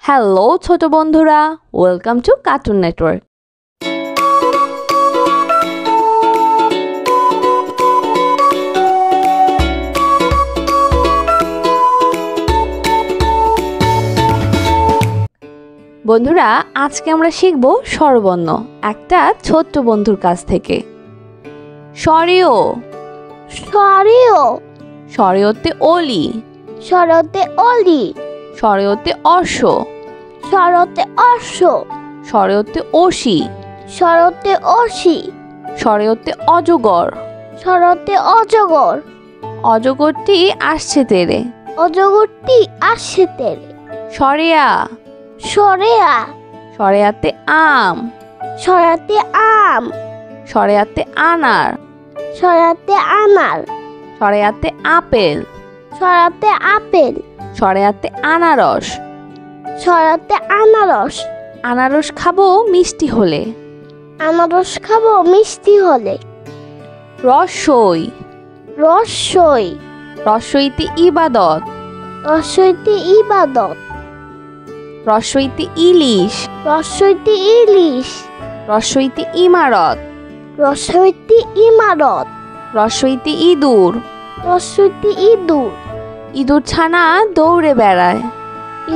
Hello ছোট বন্ধুরা, welcome to cartoon network. বন্ধুরা, আজকে আমরা শিখব স্বরবর্ণ একটা ছোট্ট বন্ধুর কাছ থেকে। স্বরেও স্বরেও স্বরেওতে অলি, স্বরতে অলি, স্বরেওতে অশ্ব, স্বরতে অশ্ব, স্বরেওতে অসি, স্বরতে অসি, স্বরেওতে অজগর। স্বরতে অজগর, অজগরটি আসছে তেরে। অজগরটি আসছে তেরে। স্বরেয়া স্বরেয়া স্বরেয়াতে আম, স্বরাতে আম, স্বরেয়াতে আনার, স্বরাতে আনার, স্বরেয়াতে আপেল, স্বরাতে আপেল, স্বরেয়াতে আনারস। স্বরাতে আনারস। আনারস খাবো মিষ্টি হলে। আনারস খাবো মিষ্টি হলে। রসই রসই রসইতে ইবাদত, রসইতে ইবাদত, রসইতে ইলিশ, রসইতে ইলিশ, রসইতে ইমারত, রসইতে ইমারত, রসইতে ইঁদুর। রসইতে ইঁদুর। ইঁদুর ছানা দৌড়ে বেড়ায়।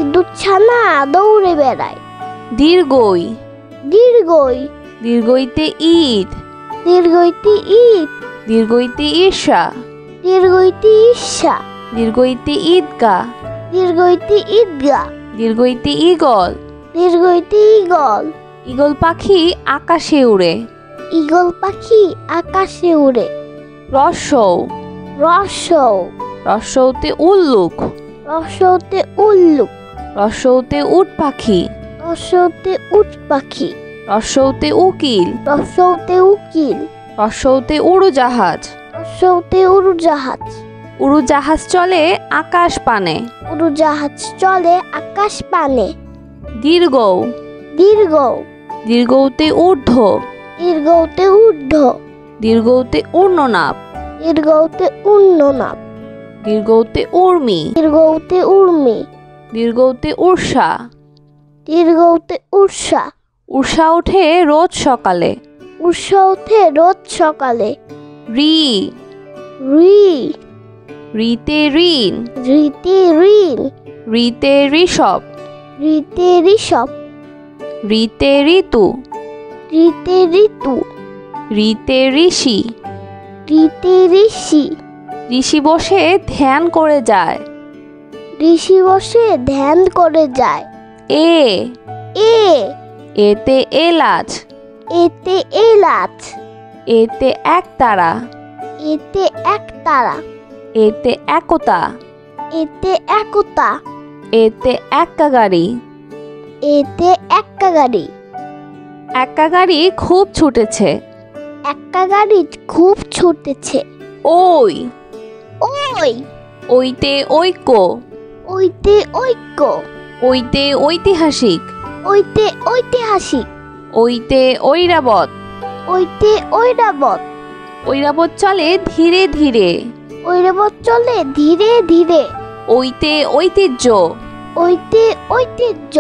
ইঁদুর ছানা দৌড়ে বেড়ায়। দীর্ঘই দীর্ঘই দীর্ঘইতে ঈদ, দীর্ঘইতে ঈদ, দীর্ঘইতে ঈর্ষা, দীর্ঘইতে ঈর্ষা, দীর্ঘইতে ঈদগাহ, দীর্ঘইতে ঈদগাহ, দীর্ঘইতে ঈগল। দীর্ঘইতে ঈগল। ঈগল পাখি আকাশে উড়ে। ঈগল পাখি আকাশে উড়ে। রসৌ রসৌ রসৌতে উল্লুক, রসৌতে উল্লুক, রসৌতে উট পাখি, রসৌতে উট পাখি, রসৌতে উকিল, রসৌতে উকিল, রসৌতে উড়োজাহাজ। রসৌতে উড়োজাহাজ। উড়োজাহাজ চলে আকাশ পানে। উড়োজাহাজ চলে আকাশ পানে। দীর্ঘ দীর্ঘ দীর্ঘতে ঊর্ধ্ব, দীর্ঘতে ঊর্ধ্ব, দীর্ঘতে ঊর্ণনাপ, দীর্ঘতে উন্ননাপ, দীর্ঘতে উর্মি, দীর্ঘতে উর্মি, দীর্ঘতে উর্ষা। দীর্ঘতে উর্ষা। উর্ষা ওঠে রোজ সকালে। উর্ষা ওঠে রোজ সকালে। রি রি রিতে ঋণ, রিতে ঋণ, রিতে ঋষভ, রিতে ঋষভ, রিতে ঋতু, রিতে ঋতু, রিতে ঋষি। রিতে ঋষি। ঋষি বসে ধ্যান করে যায়। ঋষি বসে ধ্যান করে যায়। এ এ এতে এলাচ, এতে এলাচ, এতে একতারা, এতে একতারা, এতে একতা, এতে একতা, এতে এক্কা গাড়ি। এতে এক্কা গাড়ি। এক্কা গাড়ি খুব ছুটেছে। এক্কা গাড়ি খুব ছুটেছে। ওই ওই ওইতে ঐক্য, ওইতে ঐক্য, ওইতে ঐতিহাসিক, ওইতে ঐতিহাসিক, ওইতে ঐরাবত। ওইতে ঐরাবত। ঐরাবত চলে ধীরে ধীরে। ঐরাবত চলে ধীরে ধীরে। ওইতে ঐতিহ্য, ওইতে ঐতিহ্য,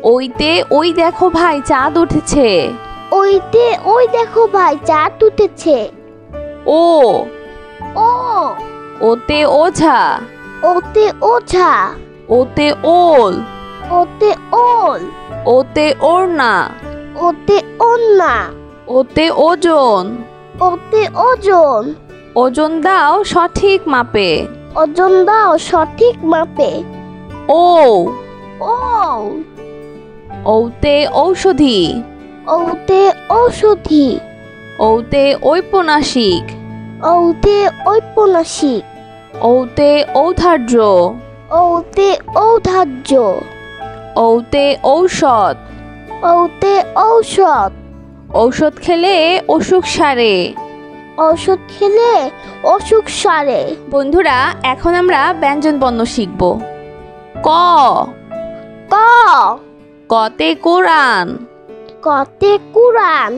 ওইতে ওই দেখো ভাই চাঁদ উঠেছে। ওইতে ওই দেখো ভাই চাঁদ উঠেছে। ও ও ওতে ওঝা, ওতে ওঝা, ওতে ওল, ওতে ওল, ওতে ওড়না, ওতে ওন্না, ওতে ওজন। ওতে ওজন। ওজন দাও সঠিক মাপে। ওজন দাও সঠিক মাপে। ও ও ওতে ঔষধি, ওতে ঔষধি, ওতে ঔপন্যাসিক, ওতে ঔপন্যাসিক, ওতে ঔদার্য, ওতে ঔদার্য, ওতে ঔষধ। ওতে ঔষধ। ঔষধ খেলে অসুখ সারে। ঔষধ খেলে অসুখ সারে। বন্ধুরা, এখন আমরা ব্যঞ্জনবর্ণ শিখব। ক ক কতে কোরআন, কতে কুরআন,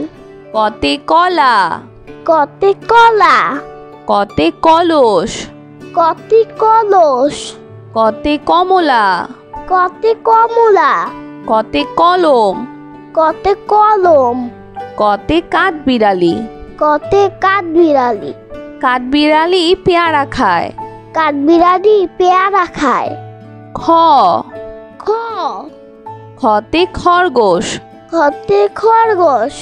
কতে কলা, কতে কলা, কতে কলস, কতে কলস, কতে কমলা, কতে কমলা। কতে কলম। কতে কলম। কতে কাঠবিড়ালি। কতে কাঠবিড়ালি। কাঠবিড়ালি পেয়ারা খায়। কাঠবিড়ালি পেয়ারা খায়। খ। খ। খতে খরগোশ। খতে খরগোশ।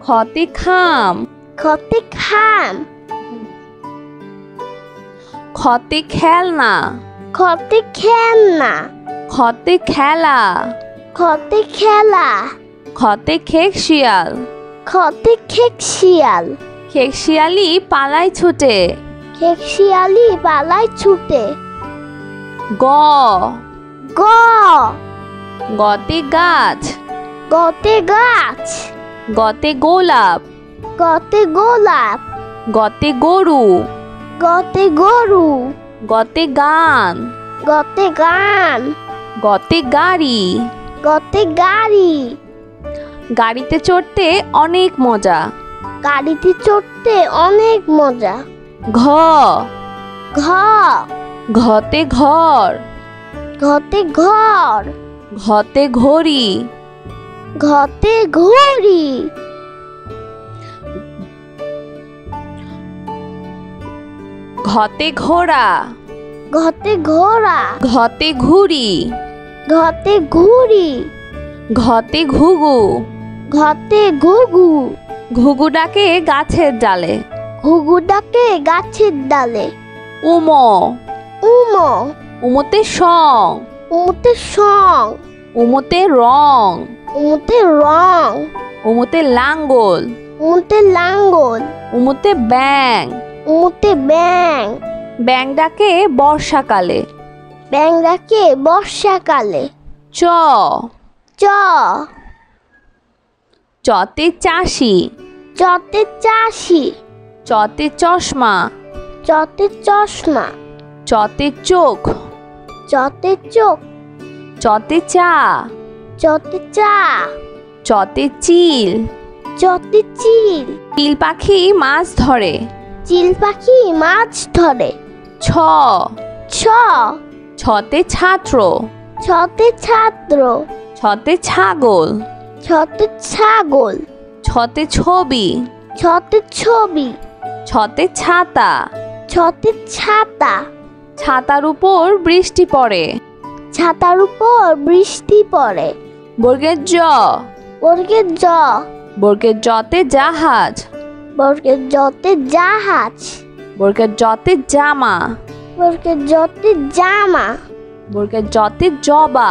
খতে খাম। খতে খাম। খতে খেলনা। খতে খেলনা। খতে খেলা। খতে খেলা। খতে খেকশিয়াল। খতে খেকশিয়াল। খেকশিয়ালি পালায় ছুটে। খেকশিয়ালি পালায় ছুটে। গ। গ। গতে গাছ। গতে গাছ। গতে গোলাপ। গতে গোলাপ। গতে গরু। গতে গরু। গতে গান। গতে গান। গতে গাড়ি। গতে গাড়ি। গাড়িতে চড়তে অনেক মজা। গাড়িতে চড়তে অনেক মজা। ঘ। ঘ। ঘতে ঘর। ঘতে ঘর। ঘতে ঘড়ি। ঘতে ঘড়ি। ঘতে ঘোড়া। ঘতে ঘোড়া। ঘতে ঘুড়ি। ঘতে ঘুড়ি। ঘতে ঘুঘু। ঘতে ঘুঘু। ঘুঘু ডাকে গাছের ডালে। ঘুঘু ডাকে গাছের ডালে। উমো। উমো। উমোতে সং। উমোতে সং। উমোতে রং। উমোতে রং। উমোতে লাঙ্গল। উমোতে লাঙ্গল। উমোতে ব্যাং। উমোতে ব্যাং। ব্যাং ডাকে বর্ষাকালে। ব্যাং ডাকে বর্ষাকালে। চ। চ। চতে চাষি। চতে চাষি। চতে চশমা। চতে চশমা। চতে চোখ। চতে চোখ। চতে চা। চতে চা। চতে চিল। চতে চিল। চিল পাখি মাছ ধরে। চিল পাখি মাছ ধরে। ছ। ছ। ছতে ছাত্র। ছতে ছাত্র। ছতে ছাগল। ছতে ছাগল। ছতে ছবি। ছতে ছবি। ছতে ছাতা। ছতে ছাতা। ছাতার উপর বৃষ্টি পড়ে। ছাতার উপর বৃষ্টি পড়ে। বর্গের জ। বর্গের জ। বর্গের জতে জাহাজ। বর্গের জতে জাহাজ। বর্গের জতে জামা। বর্গের জতে জামা। বর্গের জতে জবা।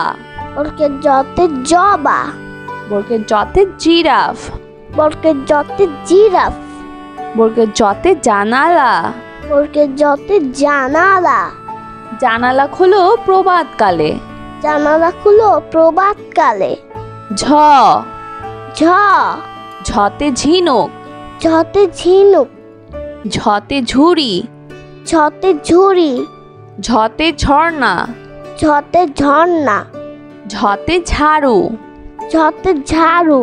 বর্গের জতে জবা। বর্গের জতে জিরাফ। বর্গের জতে জিরাফ। বর্গের জতে জানালা। বর্গের জতে জানালা। জানালা খুলো প্রভাতকালে। জানালা খুলো প্রভাতকালে। ঝ। ঝ। ঝতে ঝিনুক। ঝতে ঝিনুক। ঝতে ঝুড়ি। ঝতে ঝুড়ি। ঝতে ঝর্ণা। ঝতে ঝর্ণা। ঝতে ঝাড়ু। ঝতে ঝাড়ু।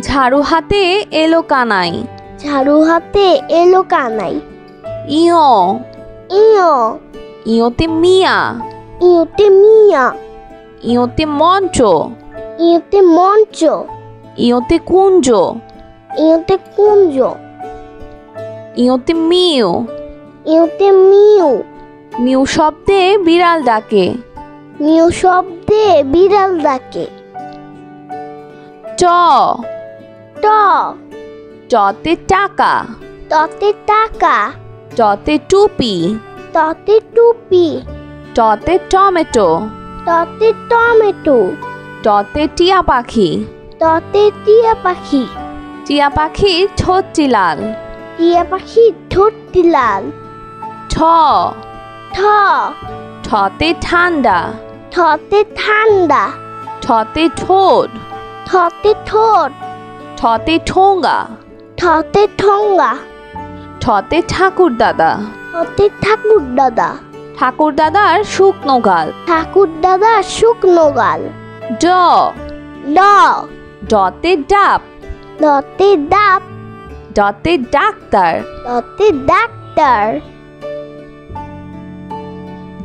ঝাড়ু হাতে এলো কানাই। ঝাড়ু হাতে এলো কানাই। ইয়। ইয়। ইয়তে মিয়া। ইয়তে মিয়া। ইয়তে মঞ্চ। ইয়তে মঞ্চ। ইয়তে কুঞ্জ। ইয়তে কুঞ্জ। ইয়তে মিউ। ইয়তে মিউ। মিউ শব্দে বিড়াল ডাকে। মিউ শব্দে বিড়াল ডাকে। ট। ট। টতে টাকা। ততে টাকা। টতে টুপি। ততে টুপি। টতে টমেটো। ততে টমেটো। টতে টিয়া পাখি। ততে টিয়া পাখি। টিয়া পাখির ঠোঁটটি লাল। টিয়া পাখি ঠোঁটটি লাল। ঠ। ঠ। ঠতে ঠান্ডা। ঠতে ঠান্ডা। ঠতে ঠোঁট। ঠতে ঠোঁট। ঠতে ঠোঙ্গা। ঠতে ঠোঙ্গা। ঠতে ঠাকুর দাদা। ঠতে ঠাকুর দাদা। ঠাকুর দাদার শুকনো গাল। ঠাকুর দাদা শুকনো গাল। ড। ড। ডতে ডাব। দতে ডাব। ডতে ডাক্তার। দতে ডাক্তার।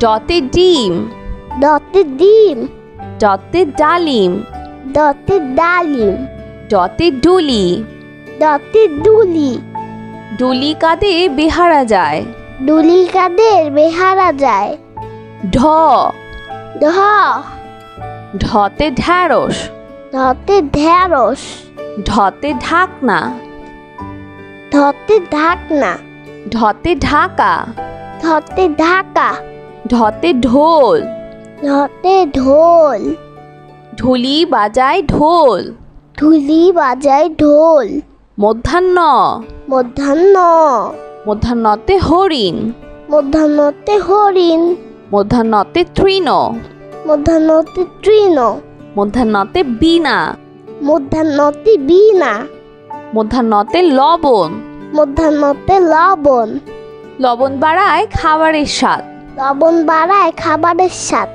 ডতে ডিম। দতে ডিম। ডতে ডালিম। দতে ডালিম। ডতে ডুলি। দতে ডুলি। ডুলি কাঁধে বেহারা যায়। ডুলি কাদের বেহারা যায়। ঢ। ধ। ঢতে ঢ্যাঁড়স। ধতে ঢেঁড়স। ঢতে ঢাকনা। ধতে ঢাকনা। ঢতে ঢাকা। ধতে ঢাকা। ঢতে ঢোল। ধতে ঢোল। ঢুলি বাজায় ঢোল। ঢুলি বাজায় ঢোল। মধ্যাহ্ন। মধ্যাহ্ন। মধ্যাহ্নতে হরিণ। মধ্যাহ্নতে হরিণ। মধ্যাহ্নতে তৃণ। মধ্যাহ্নতে তৃণ। মধ্যাহ্নতে বীণা। মধ্যাহ্নতে বীণা। মধ্যাহ্নতে লবণ। মধ্যাহ্নতে লবণ। লবণ বাড়ায় খাবারের স্বাদ। লবণ বাড়ায় খাবারের স্বাদ।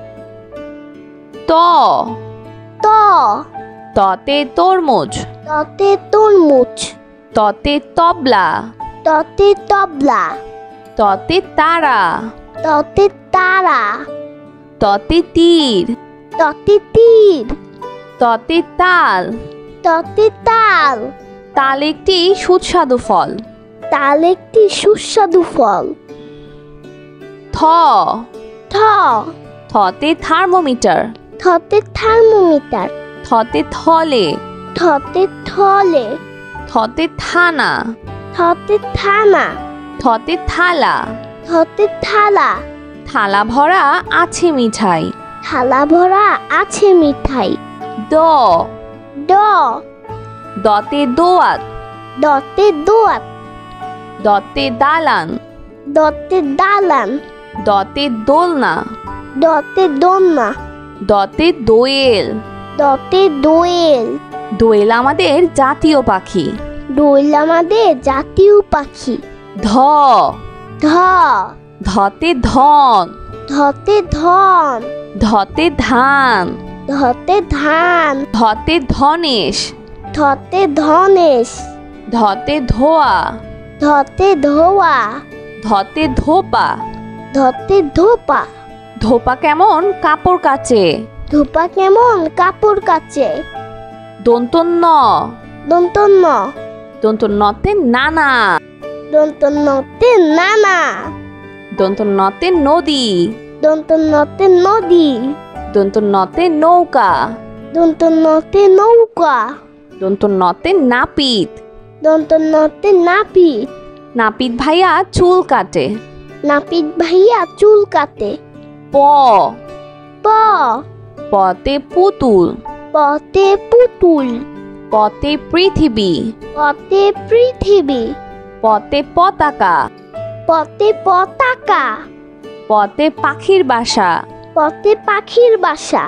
ত। ত। ততে তরমুজ। ততে তরমুজ। ততে তবলা। ততে তবলা। ততে তারা। ততে তারা। ততে তীর। ততে তীর। ততে তাল। ততে তাল। তাল একটি সুস্বাদু ফল। তাল একটি সুস্বাদু ফল। থ। থ। থতে থার্মোমিটার। থতে থার্মোমিটার। থতে থলে। থতে থলে। থতে থানা। থতে থানা। থতে থালা। থতে থালা। থালা ভরা আছে মিঠাই। থালা ভরা আছে মিঠাই। দ। ড। দতে দোয়াত। দতে দোয়াত। দতে দালান। দতে দালান। দতে দোলনা। দতে দোলনা। দতে দোয়েল। দতে দোয়েল। দোয়েল আমাদের জাতীয় পাখি। দোয়েল আমাদের জাতীয় পাখি। ধ। ধ। ধতে ধন। ধতে ধন। ধতে ধান। ধতে ধান। ধতে ধনেশ। ধতে ধনেশ। ধতে ধোয়া। ধতে ধোয়া। ধতে ধোপা। ধতে ধোপা। ধোপা কেমন কাপড় কাচে। ধোপা কেমন কাপড় কাচে। দন্তন্য। দন্তন্য। দন্তন্যতে নানা। দন্তন্যতে নানা। দন্তন্যতে নদী। দন্তন্যতে নদী। দন্তন্যতে নৌকা। দন্তন্যতে নৌকা। দন্তন্যতে নাপিত। দন্তন্যতে নাপিত। নাপিত ভাইয়া চুল কাটে। নাপিত ভাইয়া চুল কাটে। প। প। পতে পুতুল। পতে পুতুল। পতে পৃথিবী। পতে পৃথিবী। পতে পতাকা। পতে পতাকা। পতে পাখির বাসা। পতে পাখির বাসা।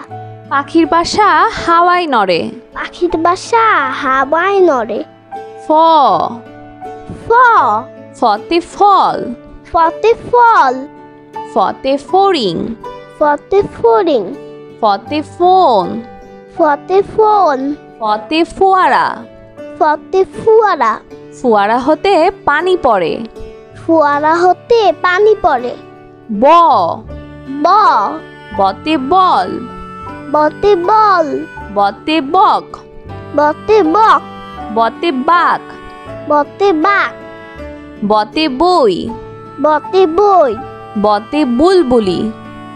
পাখির বাসা হাওয়ায় নড়ে। পাখির বাসা হাওয়ায় নড়ে। ফ। ফ। ফতে ফল। ফতে ফল। ফতে ফড়িং। ফতে ফড়িং। ফতে ফোন। ফতে ফোন। ফতে ফোয়ারা। ফতে ফুয়ারা। ফোয়ারা হতে পানি পড়ে। ফুয়ারা হতে পানি পড়ে। ব। ব। বতে বল। বতে বল। বতে বক। বতে বক। বতে বাঘ। বতে বাঘ। বতে বই। বতে বই। বতে বুলবুলি।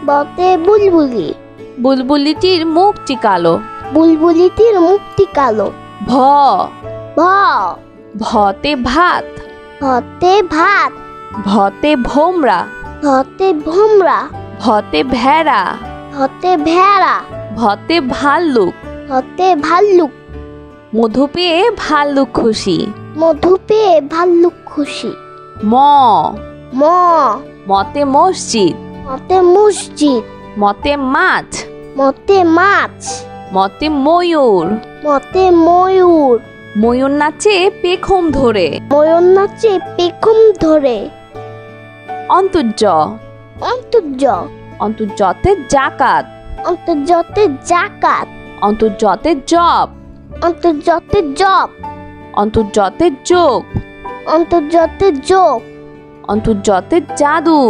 বতে বুলবুলি। বুলবুলিটির মুখটি কালো। বুলবুলিটির মুখটি কালো। ভ। ভ। ভতে ভাত। ভতে ভাত। ভতে ভোমরা। ভতে ভোমরা। ভতে ভেড়া। ভতে ভেড়া। ভতে ভাল্লুক। ভতে ভাল্লুক। মধু পেয়ে ভাল্লুক খুশি। মধু পেয়ে ভাল্লুক খুশি। ম। ম। মতে মসজিদ। মতে মসজিদ। মতে মাছ। মতে মাছ। মতে ময়ূর। মতে ময়ূর। ময়ূর নাচে পেখম ধরে। ময়ূর নাচে পেখম ধরে। অন্তর্য। অন্তর্য। অন্তর্যতে জাকাত। অন্তর্যতে জাকাত। অন্তর্যতে জব। অন্তর্যতে জব। অন্তর্যতে যোগ। অন্তর্যতে যোগ। অন্তর্যতে জাদু।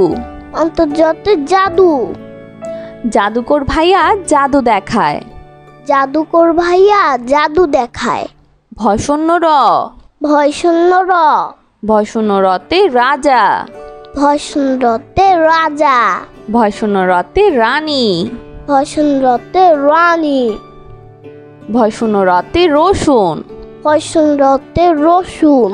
অন্তর্যতে জাদু। জাদুকর ভাইয়া জাদু দেখায়। জাদুকর ভাইয়া জাদু দেখায়। ভয়শূন্য র। ভয়শূন্য র। ভয়শূন্য রতে রাজা। ভয়শূন্যতে রাজা। ভয়শূন্য রতে রানী। ভয়শূন্যতে রানী। ভয়শূন্য রতে রসুন। ভয়শূন্যতে রসুন।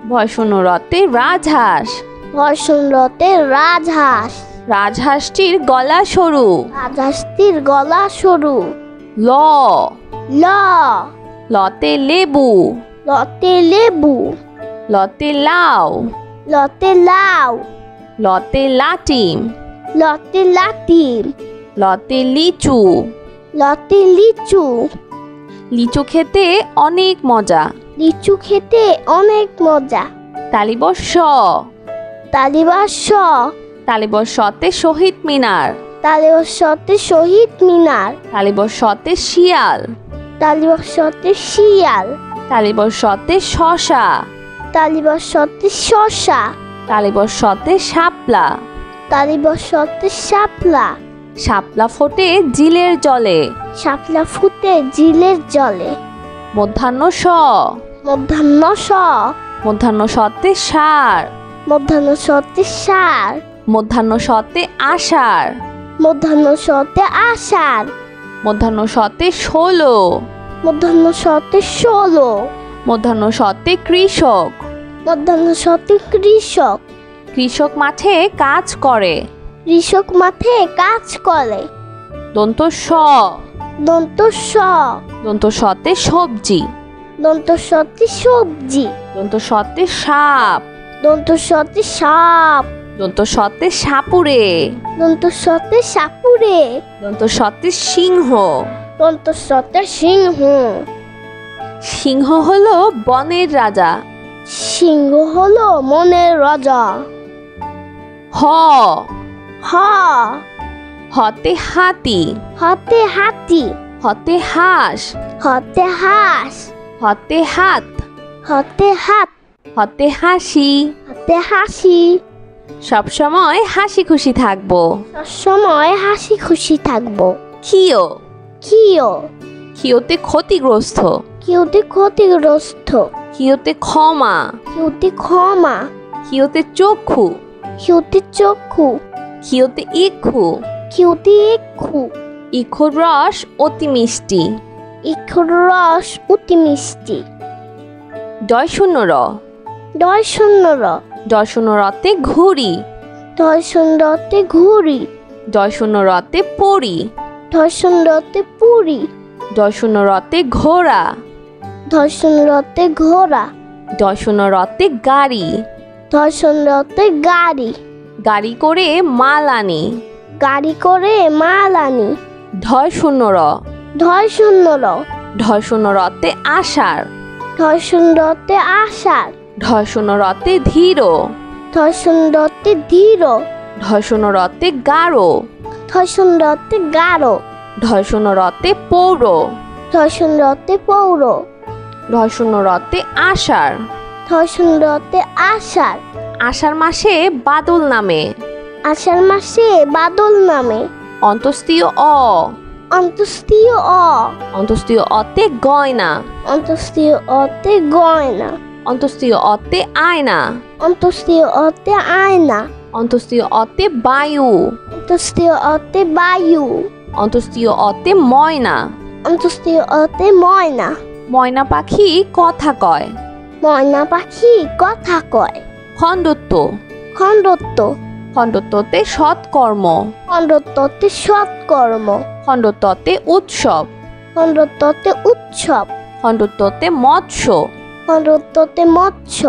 ভয়শূন্য রতে রাজহাঁস। ভয়শূন্যতে রাজহাঁস। রাজহাঁসটির গলা সরু। রাজহাঁসটির গলা সরু। ল। ল। লতে লেবু। লতে লেবু। লতে লাউ। লতে লাউ। লতে লাটিম। লতে লাটিম। লতে লিচু। লতে লিচু। লিচু খেতে অনেক মজা। লিচু খেতে অনেক মজা। তালিবর স। তালিবার স। তালিবর সতে শহীদ মিনার। তালিবার সতে শহীদ মিনার। তালিবর সতে শিয়াল। তালিবার সতে শিয়াল। তালিবর সতে শশা। তালিবার সতে শশা। তালিবর সতে শাপলা। তালিবার সতে শাপলা। শাপলা ফোটে জিলের জলে। শাপলা ফুটে জিলের জলে। মধ্যাহ্ন স। মধ্যাহ্ন স। মধ্যাহ্ন সতে সার। মধ্যাহ্ন সতে সার। মধ্যাহ্ন সতে আষাঢ়। মধ্যাহ্ন সতে আষাঢ়। মধ্যাহ্ন সতে ষোলো। মধ্যাহ্ন সতে ষোলো। মধ্যাহ্ন সতে কৃষক। মধ্যাহ্ন সতে কৃষক। কৃষক মাঠে কাজ করে। কৃষক মাঠে কাজ করে। দন্ত স। দন্ত স। দন্ত সতে সবজি। দন্ত সতে সবজি। দন্ত সতে সাপ। দন্ত সতে সাপ। দন্ত সতে সাপুরে। দন্ত সতে সাপুরে। দন্ত সতে সিংহ। দন্ত সতে সিংহ। সিংহ হলো বনের রাজা। সিংহ হলো মনের রাজা। হ। হ। হতে হাতি। হতে হাতি। হতে হাঁস। হতে হাঁস। হতে হাত। হতে হাত। হতে হাসি। হতে হাসি। সবসময় হাসি খুশি থাকবো। সবসময় হাসি খুশি থাকবো। ক্ষিয়। কিও। ক্ষিয়তে ক্ষতিগ্রস্ত। কিউতে ক্ষতিগ্রস্ত। ক্ষিয়তে ক্ষমা। কিউতে ক্ষমা। ক্ষিয়তে চক্ষু। কিউতে চক্ষু। ক্ষিয়তে ইক্ষু। কিউতে ইক্ষু। ইক্ষুর রস অতি মিষ্টি। ইক্ষুর রস অতি মিষ্টি। ডয় শূন্য র। ডয় শূন্য র। ডয় শূন্য রতে ঘুড়ি। ডয় শূন্যতে ঘুড়ি। ডয় শূন্য রতে পড়ি। ডয় শূন্যতে পুরি। ডয় শূন্য রতে ঘোড়া। ডয় শূন্যতে ঘোড়া। ডয় শূন্য রতে গাড়ি। ডয় শূন্যতে গাড়ি। গাড়ি করে মাল আনি। গাড়ি করে মাল আনি। ঢয় শূন্য র। ঢয় শূন্য র। ঢয় শূন্য রতে আষাঢ়। ঢয় শূন্যতে আষাঢ়। ঢয় শূন্য রতে ধীর। ঢয় শূন্যতে ধীর। ঢয় শূন্য রতে গাঢ়। ঢয় শূন্যতে গাঢ়। ঢয় শূন্য রতে পৌর। ঢয় শূন্যতে পৌর। ঢয় শূন্য রতে আষাঢ়। ঢয় শূন্যতে আষাঢ়। আষাঢ় মাসে বাদল নামে। আষাঢ় মাসে বাদল নামে। অন্তস্তীয় অ। অন্তস্তীয় অ। অন্তস্তীয় অতে গয়না। অন্তস্তীয় অতে গয়না। অন্তস্তীয় অতে আয়না। অন্তস্তীয় অতে আয়না। অন্তস্তীয় অতে বায়ু। অন্তস্তীয় অতে বায়ু। অন্তস্তীয় অতে ময়না। অন্তস্তীয় অতে ময়না। ময়না পাখি কথা কয়। ময়না পাখি কথা কয়। খণ্ডত্ব। খণ্ডত্ব। খণ্ডত্বতে সৎকর্ম। খণ্ডত্বতে সৎকর্ম। খণ্ডত্বতে উৎসব। খণ্ডত্বতে উৎসব। খণ্ডত্বতে মৎস্য। খণ্ডত্বতে মৎস্য।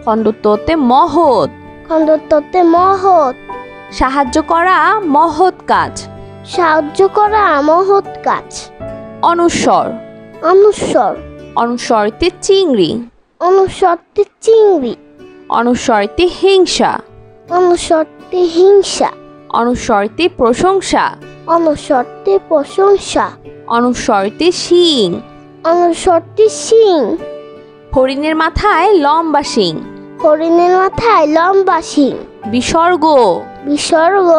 খণ্ডত্বতে মহৎ। খণ্ডত্বতে মহৎ। সাহায্য করা মহৎ কাজ। সাহায্য করা মহৎ কাজ। অনুস্বর। অনুস্বর। অনুস্বরতে চিংড়ি। অনুস্বরতে চিংড়ি। অনুস্বরতে হিংসা। অনুস্বরতে হিংসা। অনুস্বরতে প্রশংসা। অনুস্বরতে প্রশংসা। অনুস্বরতে শিং। অনুস্বরতে শিং। হরিণের মাথায় লম্বা শিং। হরিণের মাথায় লম্বা শিং। বিসর্গ। বিসর্গ।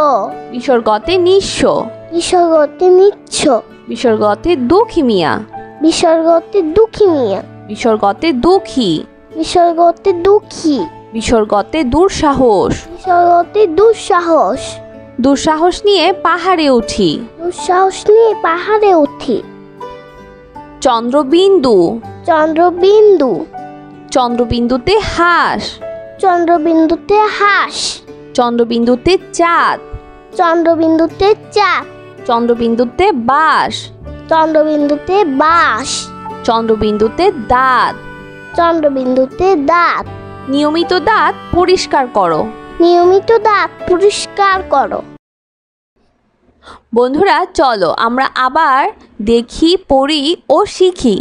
বিসর্গতে নিঃস্ব। বিসর্গতে নিচ্ছ। বিসর্গতে দুঃখী মিয়া। বিসর্গতে দুঃখী মিয়া। বিসর্গতে দুঃখী। বিসর্গতে দুঃখী। বিসর্গতে দুঃসাহস। বিসর্গতে দুঃসাহস। দুঃসাহস নিয়ে পাহাড়ে উঠি। দুঃসাহস নিয়ে পাহাড়ে উঠি। চন্দ্রবিন্দু। চন্দ্রবিন্দু। চন্দ্রবিন্দুতে হাঁস। চন্দ্রবিন্দুতে হাঁস। চন্দ্রবিন্দুতে চাঁদ। চন্দ্রবিন্দুতে চাঁদ। চন্দ্রবিন্দুতে বাঁশ। চন্দ্রবিন্দুতে বাঁশ। চন্দ্রবিন্দুতে দাঁত। চন্দ্রবিন্দুতে দাঁত। নিয়মিত দাঁত পরিষ্কার করো। নিয়মিত দাঁত পরিষ্কার করো। বন্ধুরা চলো আমরা আবার দেখি, পড়ি ও শিখি।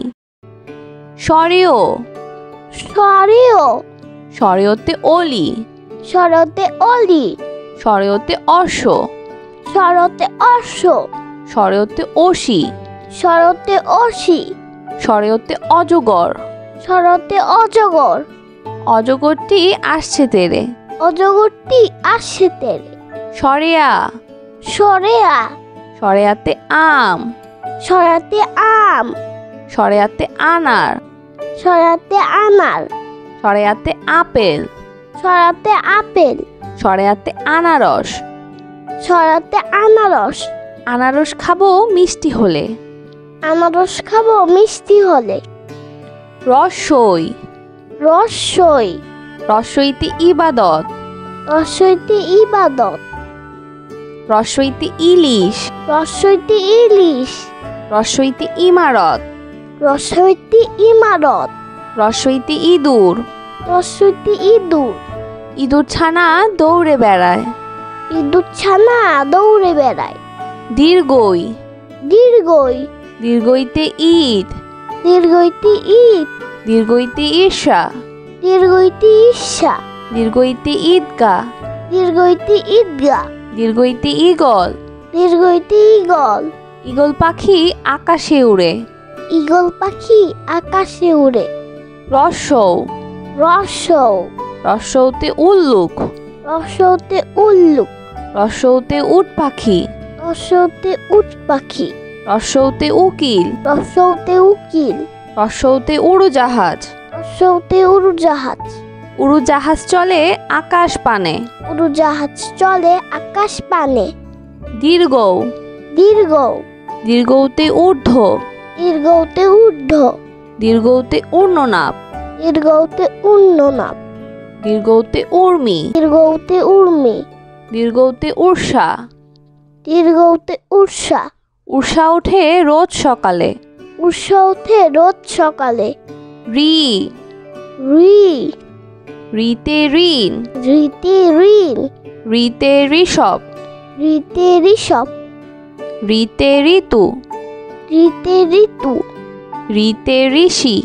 সরেও। সরেও। সরেওতে অলি। শরতে অলি। সরেওতে অশ্ব। শরতে অশ্ব। সরেওতে অসি। শরতে অসি। সরেওতে অজগর। শরতে অজগর। অজগরটি আসছে তেরে। অজগরটি আসছে তেরে। সরেয়া। সরেয়া। সরেয়াতে আম। সরাতে আম। সরেয়াতে আনার। সরাতে আনার। সরেয়াতে আপেল। সরাতে আপেল। সরেয়াতে আনারস। সরাতে আনারস। আনারস খাবো মিষ্টি হলে। আনারস খাবো মিষ্টি হলে। রসই। রসই। রসইতে ইবাদত। রসইতে ইবাদত। রসইতে ইলিশ। রসইতে ইলিশ। রসইতে ইমারত। রসইতে ইমারত। রসইতে ইঁদুর। রসইতে ইঁদুর। ইঁদুর ছানা দৌড়ে বেড়ায়। ইঁদুর ছানা দৌড়ে বেড়ায়। দীর্ঘই। দীর্ঘই। দীর্ঘইতে ঈদ। দীর্ঘইতে ঈদ। দীর্ঘইতে ঈর্ষা। দীর্ঘইতে ঈর্ষা। দীর্ঘইতে ঈদগাহ। দীর্ঘইতে ঈদগাহ। দীর্ঘইতে ঈগল। দীর্ঘইতে ঈগল। ঈগল পাখি আকাশে উড়ে। ঈগল পাখি আকাশে উড়ে। রসৌ। রসৌ। রসৌতে উল্লুক। রসৌতে উল্লুক। রসৌতে উট পাখি। রসৌতে উট পাখি। রসৌতে উকিল। রসৌতে উকিল। রসৌতে উড়োজাহাজ। রসৌতে উড়োজাহাজ। উড়োজাহাজ চলে আকাশ পানে। উড়োজাহাজ চলে আকাশ পানে। দীর্ঘ। দীর্ঘ। দীর্ঘতে ঊর্ধ্ব। দীর্ঘতে ঊর্ধ্ব। দীর্ঘতে ঊর্ণনাপ। দীর্ঘতে উন্ননাপ। দীর্ঘতে উর্মি। দীর্ঘতে উর্মি। দীর্ঘতে উর্ষা। দীর্ঘতে উর্ষা। উষা ওঠে রোজ সকালে। উষা ওঠে রোজ সকালে। রি। রি। রিতে ঋণ। রিতে ঋণ। রিতে ঋষভ। রিতে ঋষভ। রিতে ঋতু। রিতে ঋতু। রিতে ঋষি।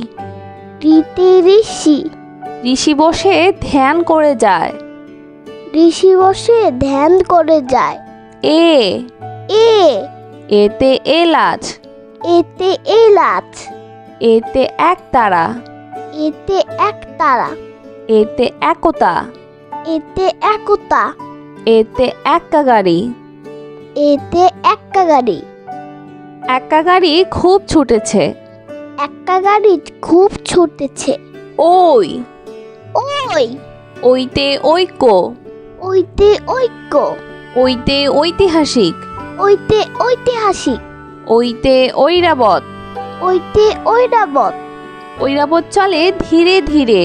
রিতে ঋষি। ঋষি বসে ধ্যান করে যায়। ঋষি বসে ধ্যান করে যায়। এ। এ। এতে এলাচ। এতে এলাচ। এতে একতারা। এতে একতারা। এতে একতা। এতে একতা। এতে এক্কা গাড়ি। এতে এক্কা গাড়ি। এক্কা গাড়ি খুব ছুটেছে। এক্কা গাড়ি খুব ছুটেছে। ওই। ওই। ওইতে ঐক্য। ওইতে ঐক্য। ওইতে ঐতিহাসিক। ওইতে ঐতিহাসিক। ওইতে ঐরাবত। ওইতে ঐরাবত। ঐরাবত চলে ধীরে ধীরে।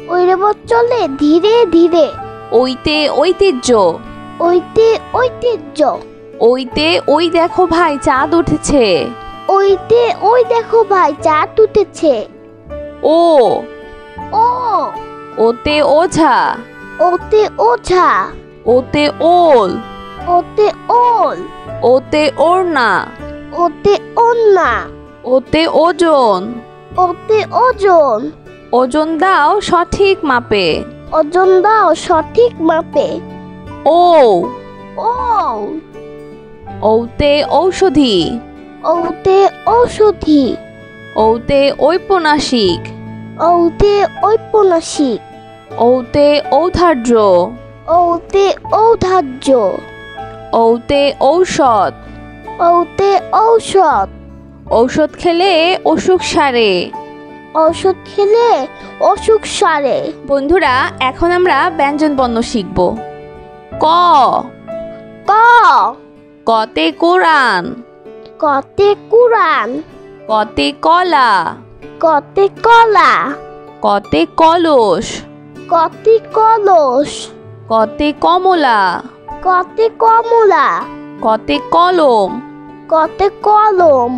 ঐরাবত চলে ধীরে ধীরে। ওইতে ঐতিহ্য। ওইতে ঐতিহ্য। ওইতে ওই দেখো ভাই চাঁদ উঠেছে। ওইতে ওই দেখো ভাই চাঁদ উঠেছে। ও। ও। ওতে ওঝা। ওতে ওঝা। ওতে ওল। ওতে ওল। ওতে ওড়না। ওতে ওন্না। ওতে ওজন। ওতে ওজন। ওজন দাও সঠিক মাপে। ওজন দাও সঠিক মাপে। ও। ও। ওতে ঔষধি। ওতে ঔষধি। ওতে ঔপন্যাসিক। ওতে ঔপন্যাসিক। ওতে ঔদার্য। ওতে ঔদার্য। ওতে ঔষধ। ঔতে ঔষধ। ঔষধ খেলে অসুখ সারে। ঔষধ খেলে অসুখ সারে। বন্ধুরা, এখন আমরা ব্যঞ্জনবর্ণ শিখব। ক। ক। কতে কোরআন। কতে কুরআন। কতে কলা। কতে কলা। কতে কলস। কতে কলস। কতে কমলা। কতে কমলা। কতে কলম। কতে কলম।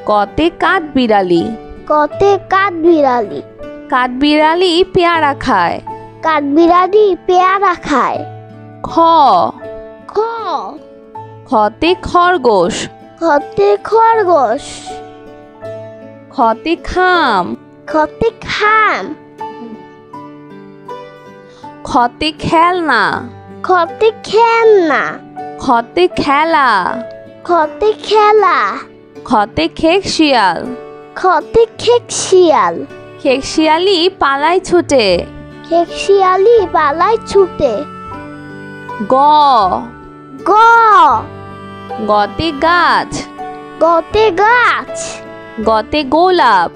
কতে কাঠবিড়ালি। কতে কাঠবিড়ালি। কাঠবিড়ালি পেয়ারা খায়। কাঠবিড়ালি পেয়ারা খায়। খ। খ। খতে খরগোশ। খতে খরগোশ। খতে খাম। খতে খাম। খতে খেলনা। খতে খেলনা। খতে খেলা। খতে খেলা। খতে খেকশিয়াল। খতে খেকশিয়াল। খেকশিয়ালি পালায় ছুটে। খেকশিয়ালি পালায় ছুটে। গ। গ। গতে গাছ। গতে গাছ। গতে গোলাপ।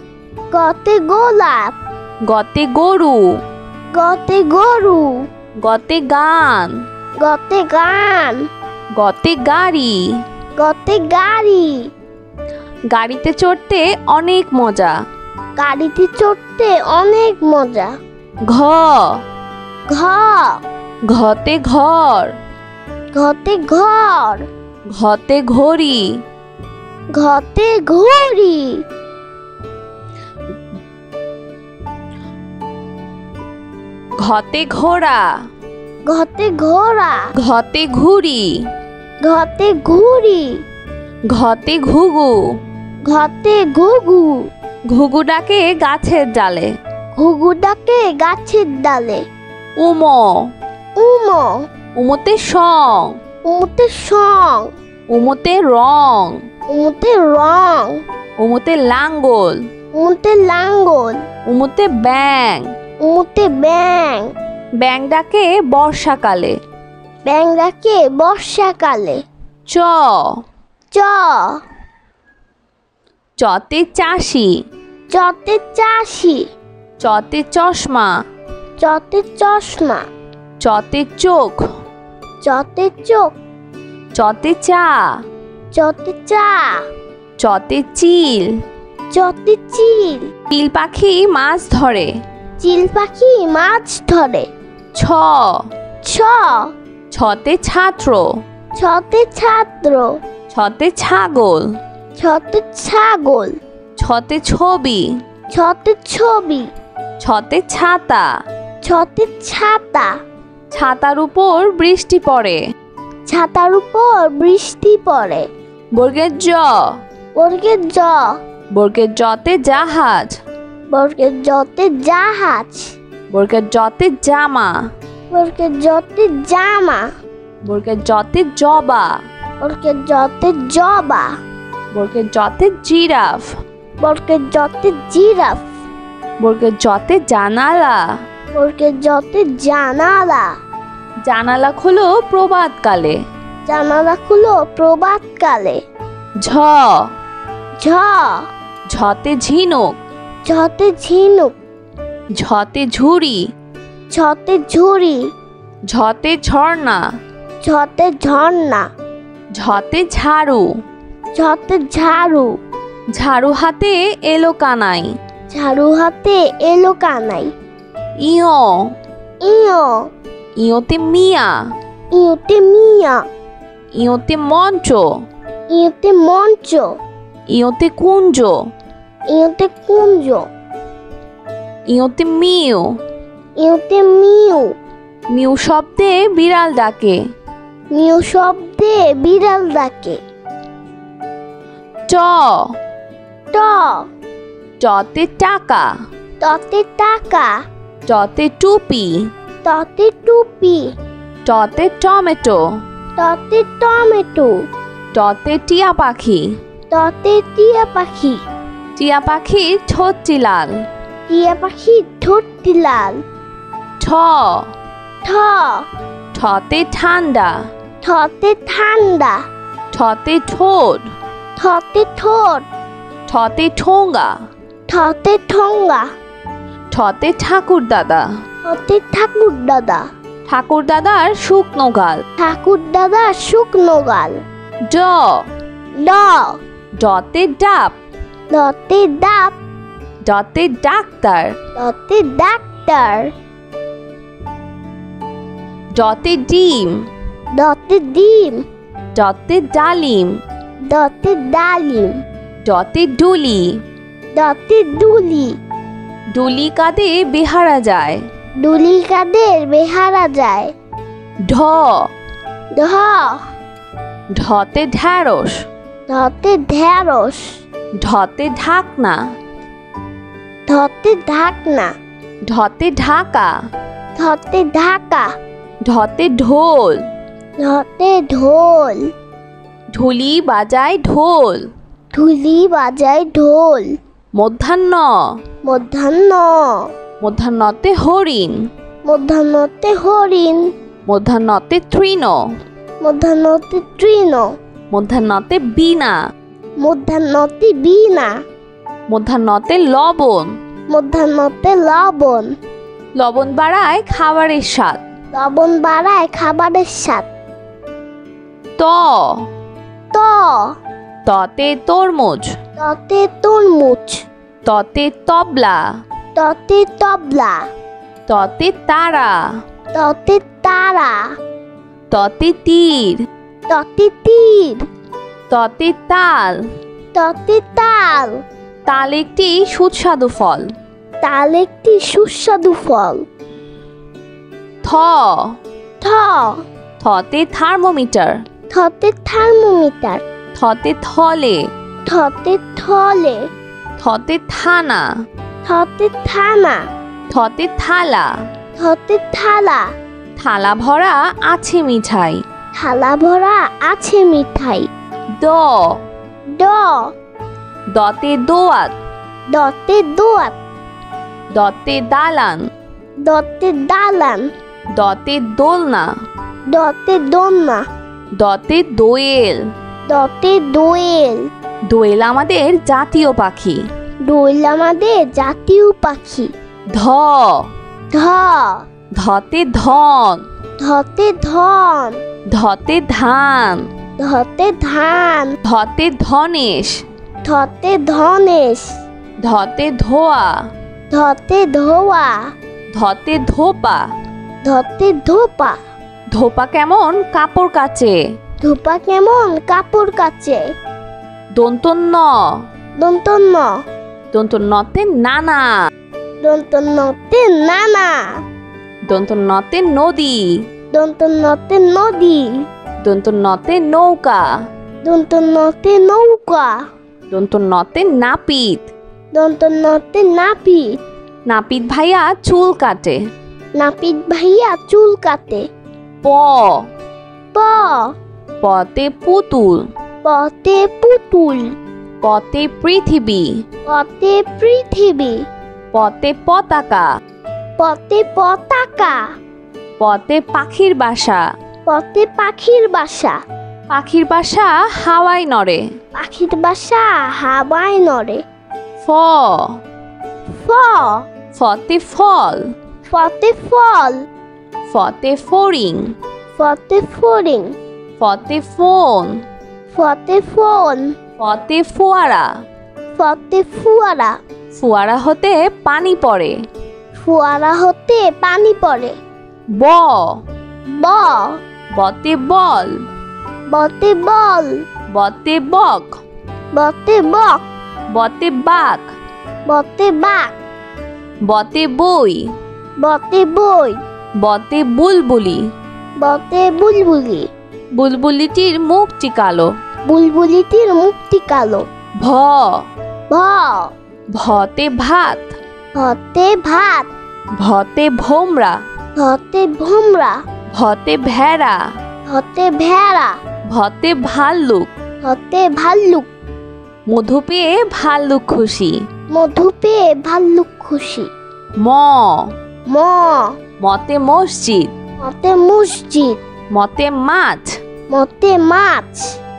গতে গোলাপ। গতে গরু। গতে গরু। গতে গান। গতে গান। গতে গাড়ি। গতে গাড়ি। গাড়িতে চড়তে অনেক মজা। গাড়িতে চড়তে অনেক মজা। ঘ। ঘ। ঘতে ঘর। ঘতে ঘর। ঘতে ঘড়ি। ঘতে ঘড়ি। ঘতে ঘোড়া। ঘতে ঘোড়া। ঘতে ঘুড়ি। ঘতে ঘুড়ি। ঘতে ঘুঘু। ঘতে ঘুঘু। ঘুঘু ডাকে গাছের ডালে। ঘুঘু ডাকে গাছের ডালে। উমো। উমো। উমোতে সং। উমোতে সং। উমোতে রং। উমোতে রং। উমোতে লাঙ্গল। উমোতে লাঙ্গল। উমোতে ব্যাং। উমোতে ব্যাং। ব্যাং ডাকে বর্ষাকালে। ব্যাং ডাকে বর্ষাকালে। চ। চ। চতে চাষি। চতে চাষি। চতে চশমা। চতে চশমা। চতে চোখ। চতে চোখ। চতে চা। চতে চা। চতে চিল। চতে চিল। চিল পাখি মাছ ধরে। চিল পাখি মাছ ধরে। ছ। ছ। ছতে ছাত্র। ছতে ছাত্র। ছতে ছাগল। ছতে ছাগল। ছতে ছবি। ছতে ছবি। ছতে ছাতা। ছতে ছাতা। ছাতার উপর বৃষ্টি পড়ে। ছাতার উপর বৃষ্টি পড়ে। বর্গের জ। বর্গের জ। বর্গের জতে জাহাজ। বর্গের জতে জাহাজ। বর্গের জতে জামা। বর্গের জতে জামা। বর্গের জতে জবা। বর্গের জতে জবা। বর্গের জতে জিরাফ। বর্গের জতে জিরাফ। বর্গের জতে জানালা। বর্গের জতে জানালা। জানালা খুলো প্রভাতকালে। জানালা খুলো প্রভাতকালে। ঝ। ঝ। ঝতে ঝিনুক। ঝতে ঝিনুক। ঝতে ঝুড়ি। ঝতে ঝুড়ি। ঝতে ঝর্ণা। ঝতে ঝর্ণা। ঝতে ঝাড়ু। ঝতে ঝাড়ু। ঝাড়ু হাতে এলো কানাই। ঝাড়ু হাতে এলো কানাই। ইয়। ইয়। ইয়তে মিয়া। ইয়তে মিয়া। ইয়তে মঞ্চ। ইয়তে মঞ্চ। ইয়তে কুঞ্জ। ইয়তে কুঞ্জ। ইয়তে মিউ। ইয়তে মিউ। মিউ শব্দে বিড়াল ডাকে। মিউ শব্দে বিড়াল ডাকে। ট। ট। টতে টাকা। ততে টাকা। টতে টুপি। ততে টুপি। টতে টমেটো। ততে টমেটো। টতে টিয়া পাখি। ততে টিয়া পাখি। টিয়া পাখির ঠোঁটটি লাল। টিয়া পাখির ঠোঁটটি লাল। ঠ। ঠ। ঠতে ঠান্ডা। ঠতে ঠান্ডা। ঠ ঠতে ঠোঁট ঠতে ঠোঁট ঠতে ঠোঙ্গা ঠতে ঠোঙ্গা ঠতে ঠাকুর দাদা ঠতে ঠাকুর দাদা ঠাকুর দাদার শুকনো গাল ঠাকুর দাদা শুকনো গাল ড ড ডতে ডাব দতে ডাব ডতে ডাক্তার দতে ডাক্তার ডতে ডিম দতে ডিম ডতে ডালিম দতে ডালিম ডতে ডুলি দতে ডুলি ডুলি কাঁধে বেহারা যায় ডুলি কাদের বেহারা যায় ঢ ধ ঢতে ঢ্যাঁড়স ধতে ঢেঁড়স ঢতে ঢাকনা ধতে ঢাকনা ঢতে ঢাকা ধতে ঢাকা ঢতে ঢোল ধতে ঢোল ঢুলি বাজায় ঢোল ঢুলি বাজায় ঢোল মধ্যাহ্ন মধ্যাহ্ন মধ্যাহ্নতে হরিণ মধ্যাহ্নতে হরিণ মধ্যাহ্নতে তৃণ মধ্যাহ্নতে তৃণ মধ্যাহ্নতে বীণা মধ্যাহ্নতে বীণা মধ্যাহ্নতে লবণ মধ্যাহ্নতে লবণ লবণ বাড়ায় খাবারের স্বাদ লবণ বাড়ায় খাবারের স্বাদ ত ত ততে তরমুজ ততে তরমুজ ততে তবলা ততে তবলা ততে তারা ততে তারা ততে তীর ততে তীর ততে তাল ততে তাল তাল একটি সুস্বাদু ফল তাল একটি সুস্বাদু ফল থ থ থতে থার্মোমিটার থতে থার্মোমিটার থতে থলে থতে থলে থতে থানা থতে থানা থতে থালা থতে থালা থালা ভরা আছে মিঠাই থালা ভরা আছে মিঠাই দ ড দতে দোয়াত দতে দোয়াত দতে দালান দতে দালান দতে দোলনা দতে দোলনা দতে দোয়েল দতে দোয়েল দোয়েল আমাদের জাতীয় পাখি দোয়েল আমাদের জাতীয় পাখি ধ ধ ধতে ধন ধতে ধন ধতে ধান ধতে ধান ধতে ধনেশ ধতে ধনেশ ধতে ধোয়া ধতে ধোয়া ধতে ধোপা ধতে ধোপা ধোপা কেমন কাপড় কাচে ধোপা কেমন কাপড় কাচে দন্তন্য দন্তন্য দন্তন্যতে নানা দন্তন্যতে নানা দন্তন্যতে নদী দন্তন্যতে নদী দন্তন্যতে নৌকা দন্তন্যতে নৌকা দন্তন্যতে নাপিত দন্তন্যতে নাপিত নাপিত ভাইয়া চুল কাটে নাপিত ভাইয়া চুল কাটে প প পতে পুতুল পতে পুতুল পতে পৃথিবী পতে পৃথিবী পতে পতাকা পতে পতাকা পতে পাখির বাসা পতে পাখির বাসা পাখির বাসা হাওয়ায় নড়ে পাখির বাসা হাওয়ায় নড়ে ফ ফ ফতে ফল ফতে ফল ফতে ফড়িং ফতে ফড়িং ফতে ফোন ফতে ফোন ফতে ফোয়ারা ফতে ফুয়ারা ফোয়ারা হতে পানি পড়ে ফুয়ারা হতে পানি পড়ে ব ব বতে বল বতে বল বতে বক বতে বক বতে বাঘ বতে বাঘ বতে বই বতে বই বতে বুলবুলি বতে বুলবুলি বুলবুলিটির মুখটি কালো বুলবুলিটির মুখটি কালো ভ ভ ভতে ভাত ভতে ভাত ভতে ভোমরা ভতে ভোমরা ভতে ভেড়া ভতে ভেড়া ভতে ভাল্লুক ভতে ভাল্লুক মধু পেয়ে ভাল্লুক খুশি মধু পেয়ে ভাল্লুক খুশি ম ম মতে মসজিদ মতে মসজিদ মতে মাছ মতে মাছ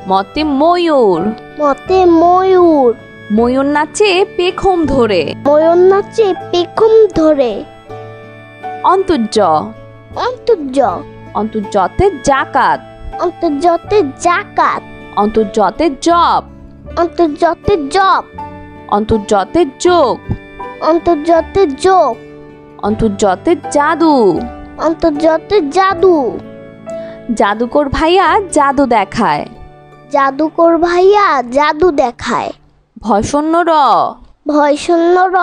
মতে ময়ূর। মতে ময়ূর। ময়ূর নাচে পেখম ধরে। ময়ূর নাচে পেখম ধরে। অন্তর্য। অন্তর্য। অন্তর্যতে জাকাত। অন্তর্যতে জাকাত। অন্তর্যতে জব। অন্তর্যতে জব। অন্তর্যতে যোগ। অন্তর্যতে যোগ। অন্তর্যতে জাদু। অন্তর্যতে জাদু। জাদুকর ভাইয়া জাদু দেখায়। জাদুকর ভাইয়া জাদু দেখায়। ভয়শূন্য র। ভয়শূন্য র।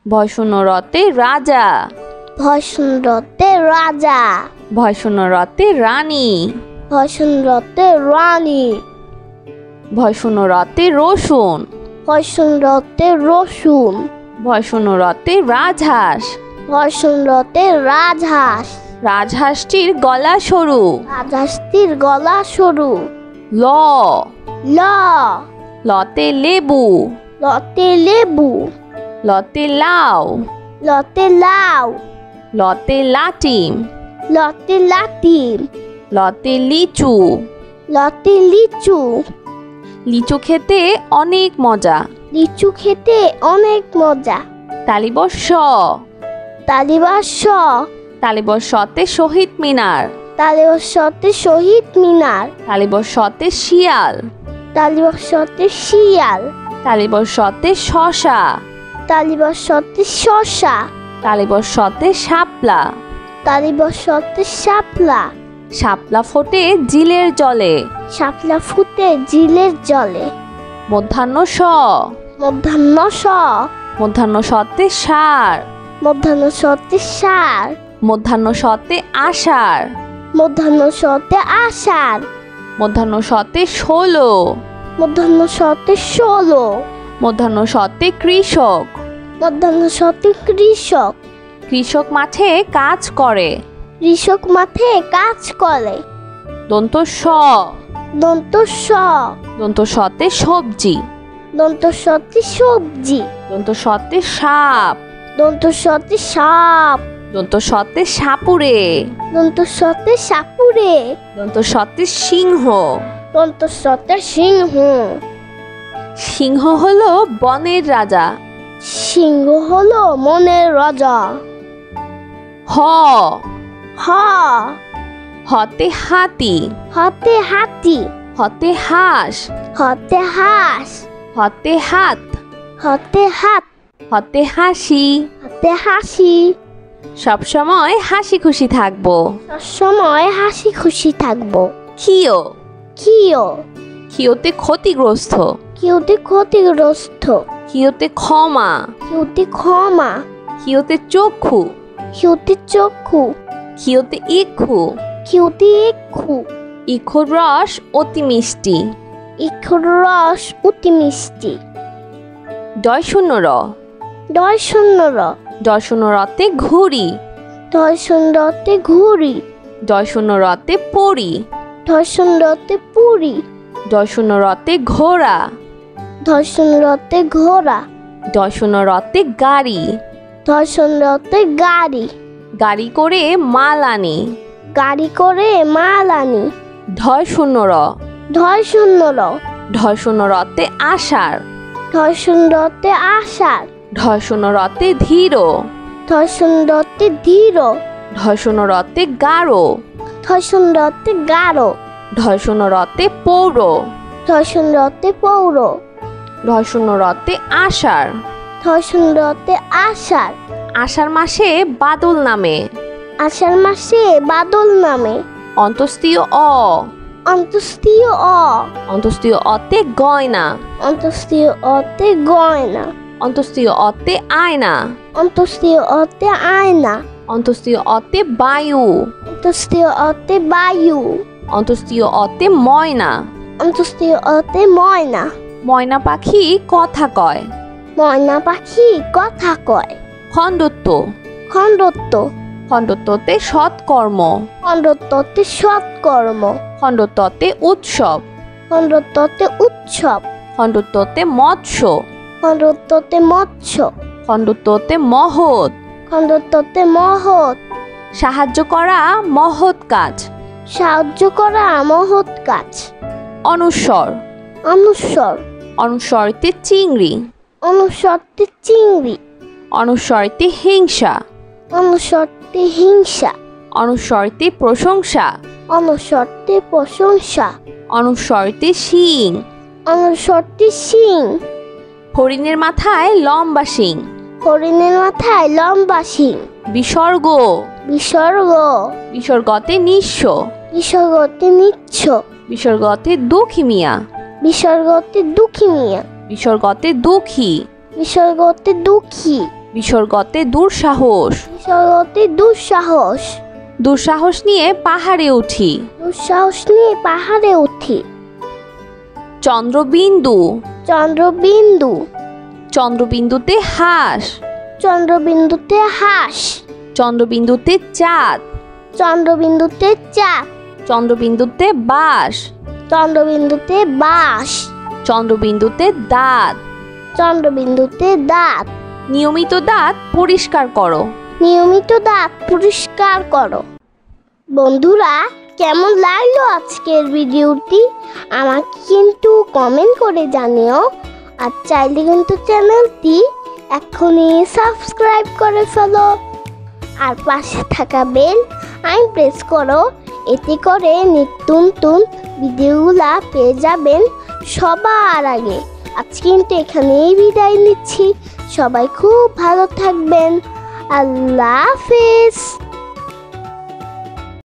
ভয়শূন্য রতে রাজা। ভয়শূন্যতে রাজা। ভয়শূন্য রতে রানী। ভয়শূন্যতে রানী। ভয়শূন্য রতে রসুন। ভয়শূন্যতে রসুন। ভয়শূন্য রতে রাজহাঁস। ভয়শূন্যতে রাজহাঁস। রাজহাঁসটির গলা সরু। রাজহাঁসটির গলা সরু। ল। ল। লতে লেবু। লতে লেবু। লতে লাউ। লতে লাউ। লতে লাটিম। লতে লাটিম। লতে লিচু। লতে লিচু। লিচু খেতে অনেক মজা। লিচু খেতে অনেক মজা। তালিবর স। তালিবাস স। তালিবর সতে শহীদ মিনার। তালিবাস সতে শহীদ মিনার। তালিবর সতে শিয়াল। তালিবাস সতে শিয়াল। তালিবর সতে শশা। তালিবাস সতে শশা। তালিবর সতে শাপলা। তালিবাস সতে শাপলা। শাপলা ফোটে জিলের জলে। শাপলা ফুটে জিলের জলে। মধ্যাহ্ন স। মধ্যাহ্ন স। মধ্যাহ্ন সতে সার। মধ্যাহ্ন সতে সার। মধ্যাহ্ন সতে আষাঢ়। মধ্যাহ্ন সতে আষাঢ়। মধ্যাহ্ন সতে 16। মধ্যাহ্ন সতে 16। মধ্যাহ্ন সতে কৃষক। মধ্যাহ্ন সতে কৃষক। কৃষক মাঠে কাজ করে। কৃষক মাঠে কাজ করে। দন্ত স। দন্ত স। দন্ত সতে সবজি। দন্ত সতে সবজি। দন্ত সতে সাপ। দন্ত সতে সাপ। দন্ত সতে সাপুরে। দন্ত সতে সাপুরে। দন্ত সতে সিংহ। দন্ত সতে সিংহ। সিংহ হলো বনের রাজা। সিংহ হলো মনের রাজা। হ। হ। হতে হাতি। হতে হাতি। হতে হাঁস। হতে হাঁস। হতে হাত। হতে হাত। হতে হাসি। হতে হাসি। সবসময় হাসি খুশি থাকবো। সবসময় হাসি খুশি থাকবো। ক্ষিয়। কিও। ক্ষিয়তে ক্ষতিগ্রস্ত। কিউতে ক্ষতিগ্রস্ত। ক্ষিয়তে ক্ষমা। কিউতে ক্ষমা। ক্ষিয়তে চক্ষু। কিউতে চক্ষু। ক্ষিয়তে ইক্ষু। কিউতে ইক্ষু। ইক্ষুর রস অতি মিষ্টি। ইক্ষুর রস অতি মিষ্টি। ডয় শূন্য র। ডয় শূন্য র। ডয় শূন্য রতে ঘুড়ি। ডয় শূন্যতে ঘুড়ি। ডয় শূন্য রতে পড়ি। ডয় শূন্যতে পুরি। ডয় শূন্য রতে ঘোড়া। ডয় শূন্যতে ঘোড়া। ডয় শূন্য রতে গাড়ি। ডয় শূন্যতে গাড়ি। গাড়ি করে মাল আনি। গাড়ি করে মাল আনি। ঢয় শূন্য র। ঢয় শূন্য র। ঢয় শূন্য রতে আষাঢ়। ঢয় শূন্যতে আষাঢ়। ঢয় শূন্য রতে ধীর। ঢয় শূন্যতে ধীর। ঢয় শূন্য রতে গাঢ়। ঢয় শূন্যতে গাঢ়। ঢয় শূন্য রতে পৌর। ঢয় শূন্যতে পৌর। ঢয় শূন্য রতে আষাঢ়। ঢয় শূন্যতে আষাঢ়। আষাঢ় মাসে বাদল নামে। আষাঢ় মাসে বাদল নামে। অন্তস্তীয় অ। অন্তস্তীয় অ। অন্তস্তীয় অতে গয়না। অন্তস্তীয় অতে গয়না। অন্তস্তীয় অতে আয়না। অন্তস্তীয় অতে আয়না। অন্তস্তীয় অতে বায়ু। অন্তস্তীয় অতে বায়ু। অন্তস্তীয় অতে ময়না। অন্তস্তীয় অতে ময়না। ময়না পাখি কথা কয়। ময়না পাখি কথা কয়। খণ্ডত্ব। খণ্ডত্ব। খণ্ডত্বতে সৎকর্ম। খণ্ডত্বতে সৎকর্ম। খণ্ডত্বতে উৎসব। খণ্ডত্বতে উৎসব। খণ্ডত্বতে মৎস্য। খণ্ডত্বতে মৎস্য। খণ্ডত্বতে মহৎ। খণ্ডত্বতে মহৎ। সাহায্য করা মহৎ কাজ। সাহায্য করা মহৎ কাজ। অনুস্বর। অনুস্বর। অনুস্বরতে চিংড়ি। অনুস্বরতে চিংড়ি। অনুস্বরতে হিংসা। অনুস্বরতে হিংসা। অনুস্বরতে প্রশংসা। অনুস্বরতে প্রশংসা। অনুস্বরতে শিং। অনুস্বরতে শিং। হরিণের মাথায় লম্বা শিং। হরিণের মাথায় লম্বা শিং। বিসর্গ। বিসর্গ। বিসর্গতে নিঃস্ব। বিসর্গতে নিচ্ছ। বিসর্গতে দুঃখী মিয়া। বিসর্গতে দুঃখী মিয়া। বিসর্গতে দুঃখী। বিসর্গতে দুঃখী। বিসর্গতে দুঃসাহস। বিসর্গতে দুঃসাহস। দুঃসাহস নিয়ে পাহাড়ে উঠি। দুঃসাহস নিয়ে পাহাড়ে উঠি। চন্দ্রবিন্দু। চন্দ্রবিন্দু। চন্দ্রবিন্দুতে হাঁস। চন্দ্রবিন্দুতে হাঁস। চন্দ্রবিন্দুতে চাঁদ। চন্দ্রবিন্দুতে চাঁদ। চন্দ্রবিন্দুতে বাঁশ। চন্দ্রবিন্দুতে বাঁশ। চন্দ্রবিন্দুতে দাঁত। চন্দ্রবিন্দুতে দাঁত। নিয়মিত দাঁত পরিষ্কার করো। নিয়মিত দাঁত পরিষ্কার করো। বন্ধুরা, কেমন লাগলো আজকের ভিডিওটি আমাকে কিন্তু কমেন্ট করে জানিও। আর চাইলে কিন্তু চ্যানেলটি এখনই সাবস্ক্রাইব করে ফেলো। আর পাশে থাকা বেল আইকন প্রেস করো। এতে করে নিত্য নতুন ভিডিওগুলা পেয়ে যাবেন সবার আগে। আজ কিন্তু এখানেই বিদায় নিচ্ছি। সবাই খুব ভালো থাকবেন। আল্লাহ হাফেজ।